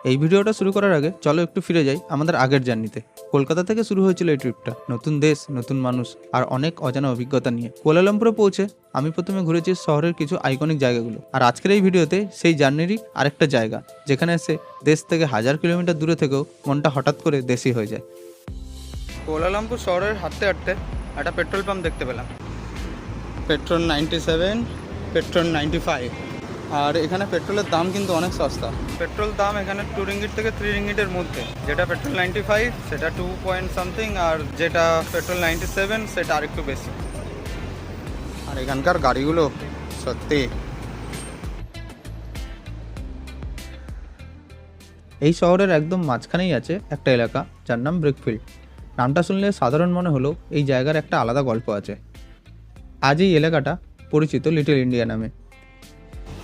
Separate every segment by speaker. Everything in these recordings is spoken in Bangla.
Speaker 1: এই ভিডিওটা শুরু করার আগে চলো একটু ফিরে যাই আমাদের আগের জার্নিতে। কলকাতা থেকে শুরু হয়েছিল এই ট্রিপটা, নতুন দেশ, নতুন মানুষ আর অনেক অজানা অভিজ্ঞতা নিয়ে। কুয়ালালামপুরে পৌঁছে আমি প্রথমে ঘুরেছি শহরের কিছু আইকনিক জায়গাগুলো, আর আজকের এই ভিডিওতে সেই জার্নিরই আরেকটা জায়গা, যেখানে এসে দেশ থেকে 1000 কিলোমিটার দূরে থেকেও মনটা হঠাৎ করে দেশি হয়ে যায়। কুয়ালালামপুর শহরের হাঁটতে হাঁটতে একটা পেট্রোল পাম্প দেখতে পেলাম। Petrol 97, petrol 95। আর এখানে পেট্রোলের দাম কিন্তু অনেক সস্তা। পেট্রোল দাম এখানে 2 রিঙ্গিট থেকে 3 রিঙ্গিটের মধ্যে। যেটা পেট্রোল 95 সেটা 2 পয়েন্ট সামথিং, আর যেটা পেট্রোল 97 সেটা আরেকটু বেশি। আর এখানকার গাড়িগুলো সত্যি। এই শহরের একদম মাঝখানেই আছে একটা এলাকা যার নাম ব্রিকফিল্ড। নামটা শুনলে সাধারণ মনে হলো এই জায়গার একটা আলাদা গল্প আছে। আজ এই এলাকাটা পরিচিত লিটল ইন্ডিয়া নামে।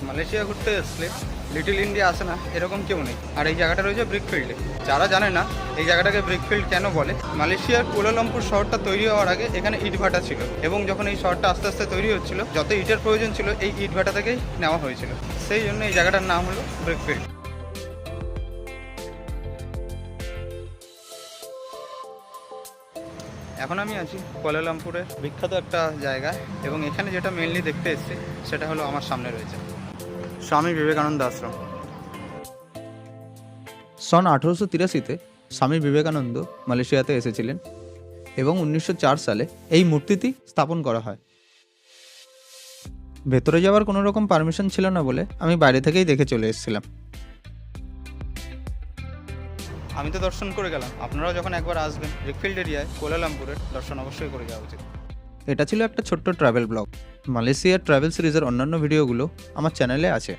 Speaker 1: মালয়েশিয়া ঘুরতে আসলে লিটল ইন্ডিয়া আসে না এরকম কেউ নেই। আর এই জায়গাটা রয়েছে ব্রিকফিল্ডে। যারা জানে না এই জায়গাটাকে ব্রিকফিল্ড কেন বলে, মালয়েশিয়ার কুয়ালালামপুর শহরটা তৈরি হওয়ার আগে এখানে ইটভাটা ছিল, এবং যখন এই শহরটা আস্তে আস্তে তৈরি হচ্ছিল, যত ইটের প্রয়োজন ছিল এই ইটভাটা থেকেই নেওয়া হয়েছিল। সেই জন্য এই জায়গাটার নাম হলো ব্রিকফিল্ড। এখন আমি আছি কুয়ালালামপুরের বিখ্যাত একটা জায়গায়, এবং এখানে যেটা মেনলি দেখতে এসেছি সেটা হলো আমার সামনে রয়েছে স্বামী বিবেকানন্দ আশ্রম। সন 1883-তে স্বামী বিবেকানন্দ মালয়েশিয়াতে এসেছিলেন, এবং 1904 সালে এই মূর্তিটি স্থাপন করা হয়। ভেতরে যাওয়ার কোনো রকম পারমিশন ছিল না বলে আমি বাইরে থেকেই দেখে চলে এসেছিলাম। আমি তো দর্শন করে গেলাম, আপনারাও যখন একবার আসবেন ব্রিকফিল্ড এরিয়ায় কুয়ালালামপুরের দর্শন অবশ্যই করে যাওয়া উচিত। এটা ছিল একটা ছোট্ট ট্রাভেল ব্লগ। মালয়েশিয়ার ট্রাভেল সিরিজের অন্যান্য ভিডিওগুলো আমার চ্যানেলে আছে।